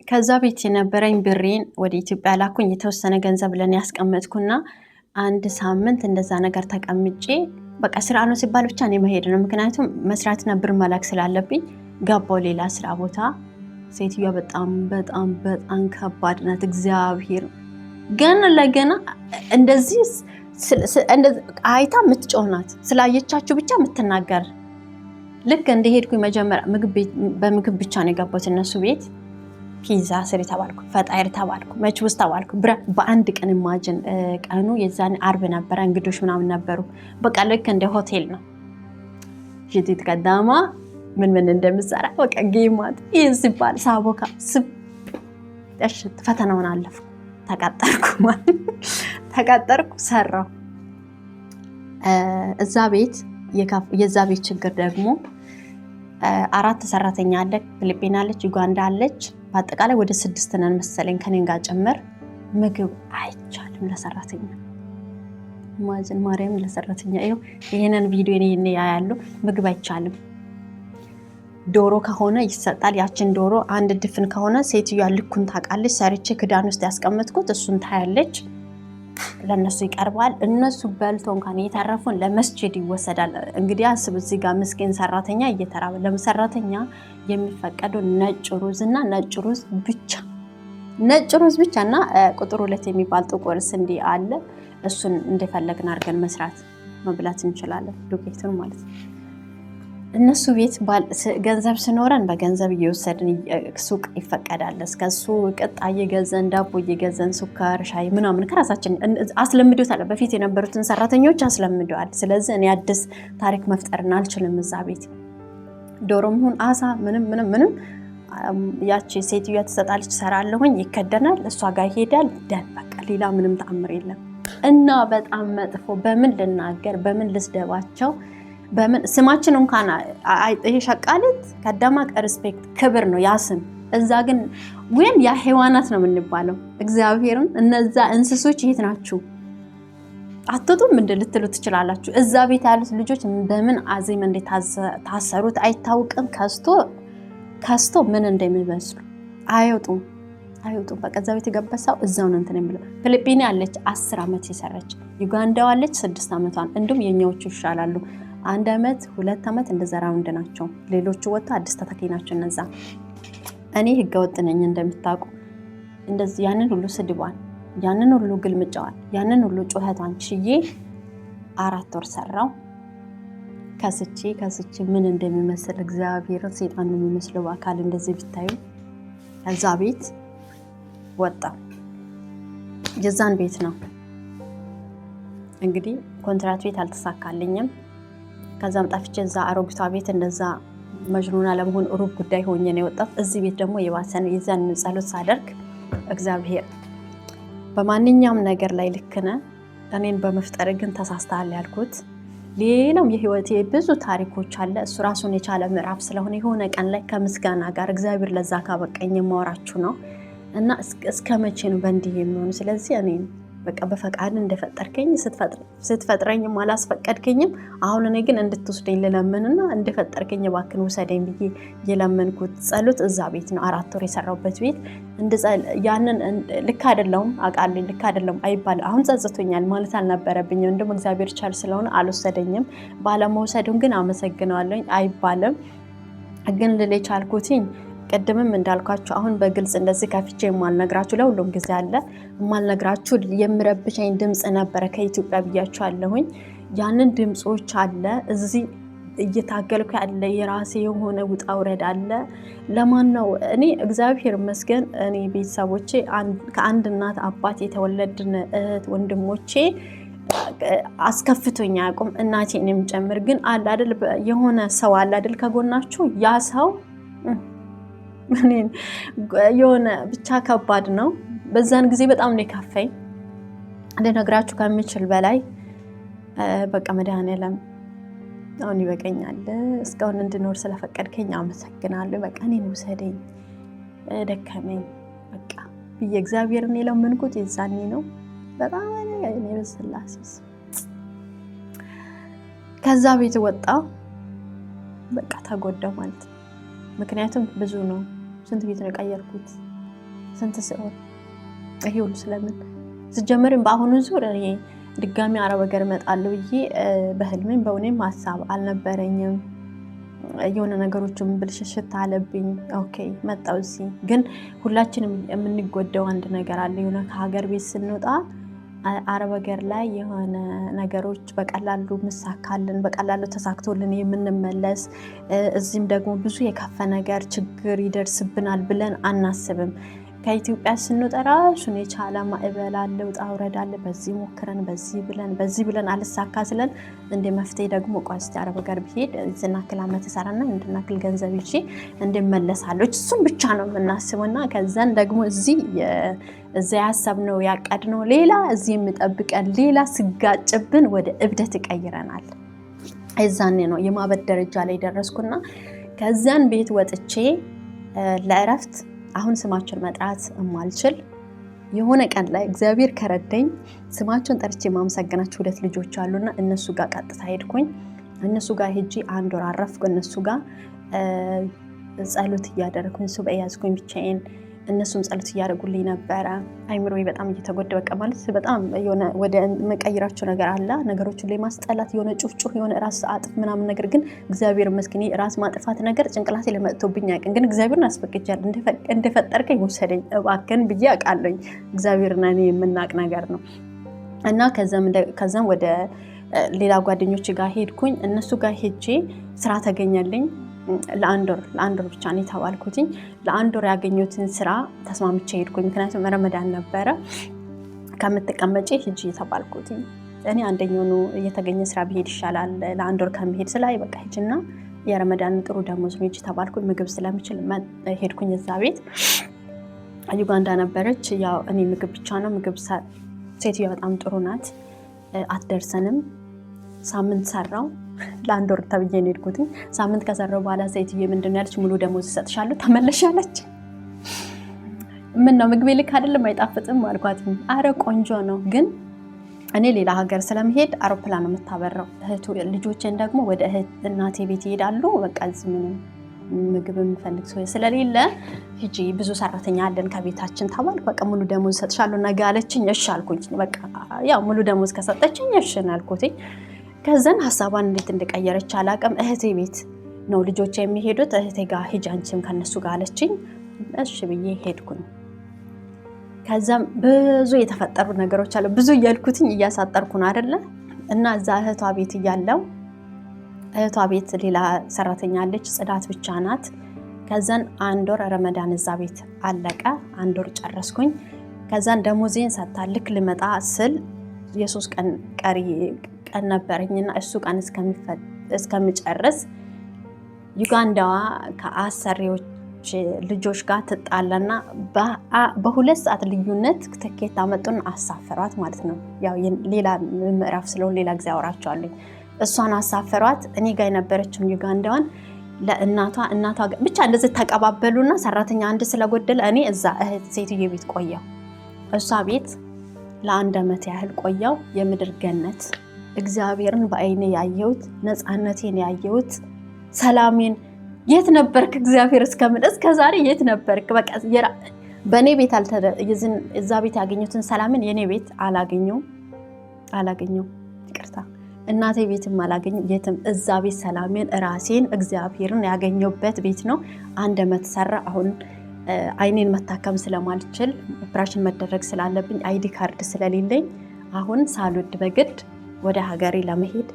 ከዛ ቤት የነበረኝ ብሬን ወደ ኢትዮጵያ ላኩኝ። የተወሰነ ገንዘብ ለኔ ያስቀመጥኩና አንድ ሳምንት እንደዛ ነገር ተቀምጬ በቃ ስራ ነው ሲባል ብቻ እኔ መሄድ ነው። ምክንያቱም መስራትና ብር መላክ ስላለብኝ ገባው ሌላ ስራ ቦታ። ሴትዮዋ በጣም ከባድ ናት። እግዚአብሔር ገና ለገና እንደዚህ አይታ የምትጮህ ናት። ስላየቻችሁ ብቻ የምትናገር ልክ እንደሄድኩኝ መጀመሪያ በምግብ ብቻ ነው የገባሁት እነሱ ቤት። ፒዛ ስሪ ተባልኩ፣ ፈጣይር ተባልኩ፣ መችቡስ ተባልኩ። በአንድ ቀን ኢማጂን ቀኑ የዛን አርብ ነበረ፣ እንግዶች ምናምን ነበሩ። በቃ ልክ እንደ ሆቴል ነው። ጅቲት ቀዳማ ምን እንደምሰራ በቃ ጌማት ይህ ሲባል ሳቦካ ፈተናውን አለፍኩ። ተቀጠርኩ፣ ሰራው። እዛ ቤት የዛ ቤት ችግር ደግሞ 4 ሰራተኛ አለ። ፊሊፒን አለች፣ ዩጋንዳ አለች። በአጠቃላይ ወደ 6 ነን መሰለኝ ከኔን ጋር ጭምር። ምግብ አይቻልም ለሰራተኛ ማዘን ማርያም ለሰራተኛ ይሄንን ቪዲዮ እኔ ያያሉ። ምግብ አይቻልም። ዶሮ ከሆነ ይሰጣል። ያችን ዶሮ አንድ ድፍን ከሆነ ሴትዮዋ ልኩን ታውቃለች። ሰርቼ ክዳን ውስጥ ያስቀመጥኩት እሱን ታያለች። ለነሱ ይቀርባል። እነሱ በልተው እንኳን የተረፉን ለመስጂድ ይወሰዳል። እንግዲህ አስቡ፣ እዚህ ጋር ምስኪን ሰራተኛ እየተራበ ለሰራተኛ የሚፈቀደው ነጭ ሩዝና ነጭ ሩዝ ብቻና ቁጥር 2 የሚባል ጥቁር ስንዴ አለ። እሱን እንደፈለግን አድርገን መስራት መብላት እንችላለን። ዱቄቱን ማለት ነው። እነሱ ቤት ገንዘብ ስኖረን በገንዘብ እየወሰድን ሱቅ ይፈቀዳል። እስከሱ ቅጣ እየገዘን ዳቦ እየገዘን ሱካር ሻይ ምናምን ከራሳችን አስለምዶታል። በፊት የነበሩትን ሰራተኞች አስለምደዋል። ስለዚህ እኔ አዲስ ታሪክ መፍጠርን አልችልም። እዛ ቤት ዶሮም ይሁን አሳ ምንም ያቺ ሴትዮዋ ትሰጣለች፣ ሰራለሁኝ፣ ይከደናል፣ እሷ ጋር ይሄዳል። ደን በቃ ሌላ ምንም ተአምር የለም። እና በጣም መጥፎ። በምን ልናገር፣ በምን ልስደባቸው፣ በምን ስማችን እንኳን ይሄ ሸቃሊት ከደማ ሪስፔክት ክብር ነው ያስም። እዛ ግን ወይም ያ ሔዋናት ነው የምንባለው። እግዚአብሔርን እነዛ እንስሶች የት ናችሁ? አትወጡም እንደ ልትሉ ትችላላችሁ። እዛ ቤት ያሉት ልጆች በምን አዜም እንደታሰሩት አይታወቅም። ከስቶ ምን እንደሚመስሉ አይወጡም። በቃ እዛ ቤት የገበሳው እዛው ነው እንትን የሚለው። ፊሊፒን ያለች 10 ዓመት የሰረች፣ ዩጋንዳው አለች 6 ዓመቷን። እንዲሁም የኛዎቹ ይሻላሉ። 1 ዓመት 2 ዓመት እንደዛ ራውንድ ናቸው። ሌሎቹ ወጥተው አዲስ ተተኪ ናቸው እነዛ። እኔ ህገወጥ ነኝ እንደምታውቁ። እንደዚህ ያንን ሁሉ ስድቧን፣ ያንን ሁሉ ግልምጫዋን፣ ያንን ሁሉ ጩኸቷን ችዬ 4 ወር ሰራው። ከስቼ ምን እንደሚመስል እግዚአብሔር ሰይጣን ነው የሚመስለው በአካል እንደዚህ ብታዩ። ከዛ ቤት ወጣ። የዛን ቤት ነው እንግዲህ ኮንትራት ቤት አልተሳካልኝም። ከዛም ጠፍቼ እዛ አሮጊቷ ቤት እንደዛ መጅኑና ለመሆን ሩብ ጉዳይ ሆኜ ነው የወጣሁት። እዚህ ቤት ደግሞ የባሰን የዛን ጸሎት ሳደርግ እግዚአብሔር በማንኛውም ነገር ላይ ልክ ነህ፣ እኔን በመፍጠር ግን ተሳስተሃል ያልኩት። ሌላም የህይወቴ ብዙ ታሪኮች አለ። እሱ ራሱን የቻለ ምዕራፍ ስለሆነ የሆነ ቀን ላይ ከምስጋና ጋር እግዚአብሔር ለዛ ካበቀኝ የማወራችሁ ነው እና እስከ መቼ ነው በእንዲህ የሚሆኑ? ስለዚህ እኔን በቃ በፈቃድ እንደፈጠርከኝ ስትፈጥረኝም አላስፈቀድከኝም። አሁን እኔ ግን እንድትወስደኝ ልለምንና እንደፈጠርከኝ እባክህን ውሰደኝ ብዬ የለመንኩት ጸሎት እዛ ቤት ነው። 4 ወር የሰራሁበት ቤት ያንን ልክ አይደለሁም አውቃለሁ። ልክ አይደለሁም አይባልም። አሁን ጸጽቶኛል ማለት አልነበረብኝም። እንደውም እግዚአብሔር ቻል ስለሆነ አልወሰደኝም። ባለመውሰዱን ግን አመሰግናለሁ አይባልም። ግን ልል የቻልኩትኝ ቀደምም እንዳልኳችሁ አሁን በግልጽ እንደዚህ ከፍቼ የማልነግራችሁ ለሁሉም ጊዜ አለ። የማልነግራችሁ የምረብሸኝ ድምጽ ነበረ ከኢትዮጵያ ብያችኋለሁኝ። ያንን ድምጾች አለ እዚህ እየታገልኩ ያለ የራሴ የሆነ ውጣ ውረድ አለ። ለማን ነው? እኔ እግዚአብሔር ይመስገን እኔ ቤተሰቦቼ ከአንድ እናት አባት የተወለድን እህት ወንድሞቼ አስከፍቶኛ ያቁም እናቴንም ጨምር። ግን አለ አይደል የሆነ ሰው አለ አይደል ከጎናችሁ ያ ሰው የሆነ ብቻ ከባድ ነው። በዛን ጊዜ በጣም ነው የከፋኝ ልነግራችሁ ከምችል በላይ። በቃ መድኃኔዓለም አሁን ይበቃኛል። እስካሁን እንድኖር ስለፈቀድከኝ አመሰግናለሁ። በቃ እኔን ውሰደኝ፣ ደከመኝ በቃ ብዬ እግዚአብሔርን የለመንኩት የዛኔ ነው። በጣም እኔ በስላሴስ ከዛ ቤት ወጣ። በቃ ተጎዳው ማለት ነው። ምክንያቱም ብዙ ነው። ስንት ቤት ነው የቀየርኩት? ስንት ሲሆን ይሄ ሁሉ ስለምን ሲጀመርም በአሁኑ ዙር እኔ ድጋሚ አረብ ሀገር እመጣለሁ ብዬ በህልሜም በእውኔም ሀሳብ አልነበረኝም። የሆነ ነገሮችን ብልሽሽት አለብኝ። ኦኬ መጣሁ እዚህ። ግን ሁላችንም የምንጎዳው አንድ ነገር አለ። የሆነ ከሀገር ቤት ስንወጣ አረብ ሀገር ላይ የሆነ ነገሮች በቀላሉ ምሳካልን በቀላሉ ተሳክቶልን የምንመለስ እዚህም ደግሞ ብዙ የከፋ ነገር ችግር ይደርስብናል ብለን አናስብም። ከኢትዮጵያ ስንወጣ ራሱን የቻለ ማዕበል አለ፣ ውጣ ውረድ አለ። በዚህ ሞክረን በዚህ ብለን አልሳካ ስለን እንደ መፍትሄ ደግሞ ቆይ እስቲ አረብ ሀገር ብሄድ ዝናክል ዓመት እሰራና እንድናክል ገንዘብ ይዤ እንድመለሳለሁ። እሱም ብቻ ነው የምናስበውና ከዛን ደግሞ እዚህ ያሰብነው ያቀድነው ሌላ እዚህ የሚጠብቀን ሌላ ስጋጭብን ወደ እብደት ይቀይረናል። እዛኔ ነው የማበድ ደረጃ ላይ ደረስኩና ከዛን ቤት ወጥቼ ለእረፍት አሁን ስማቸውን መጥራት የማልችል የሆነ ቀን ላይ እግዚአብሔር ከረዳኝ ስማቸውን ጠርቼ ማመሰግናቸው 2 ልጆች አሉና እነሱ ጋር ቀጥታ ሄድኩኝ። እነሱ ጋር ሄጄ 1 ወር አረፍኩ። እነሱ ጋር ጸሎት እያደረኩኝ ሱባኤ ያዝኩኝ ብቻዬን። እነሱም ጸሎት እያደረጉልኝ ነበረ። አይምሮዬ በጣም እየተጎዳ በቃ ማለት በጣም የሆነ ወደ መቀየራቸው ነገር አለ። ነገሮችን ላይ ማስጠላት የሆነ ጩፍጩፍ የሆነ ራስ አጥፍ ምናምን ነገር ግን እግዚአብሔር ይመስገን ራስ ማጥፋት ነገር ጭንቅላቴ ለመጥቶብኝ ያቀን ግን እግዚአብሔርን አስፈቅጃለሁ። እንደፈጠርከኝ ወሰደኝ እባክህን ብዬ አውቃለሁ። እግዚአብሔርና እኔ የምናቅ ነገር ነው። እና ከዛም ወደ ሌላ ጓደኞች ጋር ሄድኩኝ። እነሱ ጋር ሄጄ ስራ ተገኘልኝ። ለአንድ ወር ብቻ ነው የተባልኩትኝ። ለአንድ ወር ያገኘሁትን ስራ ተስማምቼ ሄድኩኝ። ምክንያቱም ረመዳን ነበረ። ከምትቀመጪ ሂጂ የተባልኩትኝ እኔ አንደኛው ነው የተገኘ ስራ ብሄድ ይሻላል ለአንድ ወር ከመሄድ ስላይ በቃ ሂጂና የረመዳን ጥሩ ደሞዝ ነው ሂጂ ተባልኩኝ። ምግብ ስለምችል ሄድኩኝ። እዛ ቤት ዩጋንዳ ነበረች። ያው እኔ ምግብ ብቻ ነው ምግብ ሴትዮ በጣም ጥሩ ናት። አትደርሰንም። ሳምንት ሰራው ለአንድ ወር ተብዬ ነው የሄድኩትኝ። ሳምንት ከሰራው በኋላ ሴትዬ ምንድን ነው ያለች? ሙሉ ደሞዝ እሰጥሻለሁ ተመለሻለች። ምን ነው ምግቤ ልክ አይደለም አይጣፍጥም አልኳት። አረ ቆንጆ ነው ግን እኔ ሌላ ሀገር ስለምሄድ አውሮፕላን ነው የምታበረው። ልጆቼን ደግሞ ወደ እናቴ ቤት ይሄዳሉ። በቃ እዚህ ምንም ምግብ የምፈልግ ሰው ስለሌለ ሂጂ ብዙ ሰራተኛ አለን ከቤታችን ተባልኩ። በቃ ሙሉ ደሞዝ እሰጥሻለሁ ነገ አለችኝ። እሺ አልኩኝ። በቃ ያው ሙሉ ደሞዝ ከሰጠችኝ እሺ አልኩትኝ። ከዛን ሐሳቧን እንዴት እንደቀየረች አላውቅም። እህቴ ቤት ነው ልጆቼ የሚሄዱት። እህቴ ጋር ሂጂ አንቺም ከነሱ ጋር አለችኝ። እሺ ብዬ ሄድኩኝ። ከዛም ብዙ የተፈጠሩ ነገሮች አሉ። ብዙ እያልኩትኝ እያሳጠርኩ ነው አይደለ? እና እዛ እህቷ ቤት እያለው እህቷ ቤት ሌላ ሰራተኛ አለች፣ ጽዳት ብቻ ናት። ከዛን 1 ወር ረመዳን እዛ ቤት አለቀ። 1 ወር ጨረስኩኝ። ከዛን ደሞዜን ሰጣልክ ልመጣ ስል የ3 ቀን ቀሪ ቀን ነበረኝና እሱ ቀን እስከሚጨርስ ዩጋንዳዋ ከአሰሪዎች ልጆች ጋር ትጣላና በ2 ሰዓት ልዩነት ትኬት አመጡን አሳፈሯት ማለት ነው። ያው ሌላ ምዕራፍ ስለሆነ ሌላ ጊዜ አወራቸዋለሁ። እሷን አሳፈሯት። እኔ ጋር የነበረችውን ዩጋንዳዋን ለእናቷ ብቻ እንደዚህ ተቀባበሉና ሰራተኛ አንድ ስለጎደለ እኔ እዛ እህት ሴትዬ ቤት ቆየው። እሷ ቤት ለ1 ዓመት ያህል ቆየው። የምድር ገነት እግዚአብሔርን በአይኔ ያየሁት ነፃነቴን ያየሁት ሰላሜን። የት ነበርክ እግዚአብሔር እስከ ዛሬ የት ነበርክ? በቃ በኔ ቤት እዛ ቤት ያገኘሁትን ሰላምን የኔ ቤት አላገኘው ይቅርታ እናቴ ቤትም አላገኘው የትም። እዛ ቤት ሰላሜን ራሴን እግዚአብሔርን ያገኘሁበት ቤት ነው። 1 ዓመት ሰራ። አሁን አይኔን መታከም ስለማልችል ኦፕሬሽን መደረግ ስላለብኝ አይዲ ካርድ ስለሌለኝ አሁን ሳልወድ በግድ ወደ ሀገሬ ለመሄድ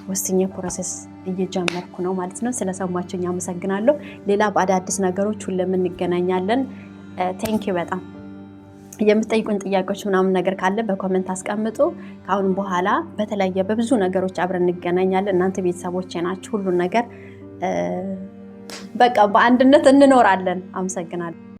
ወስኜ ፕሮሰስ እየጀመርኩ ነው ማለት ነው። ስለሰማችሁኝ አመሰግናለሁ። ሌላ በአዳዲስ ነገሮች ሁሌም እንገናኛለን። ቴንክ ዩ በጣም የምትጠይቁን ጥያቄዎች ምናምን ነገር ካለ በኮሜንት አስቀምጡ። ከአሁን በኋላ በተለያየ በብዙ ነገሮች አብረን እንገናኛለን። እናንተ ቤተሰቦቼ ናችሁ። ሁሉን ነገር በቃ በአንድነት እንኖራለን። አመሰግናለሁ።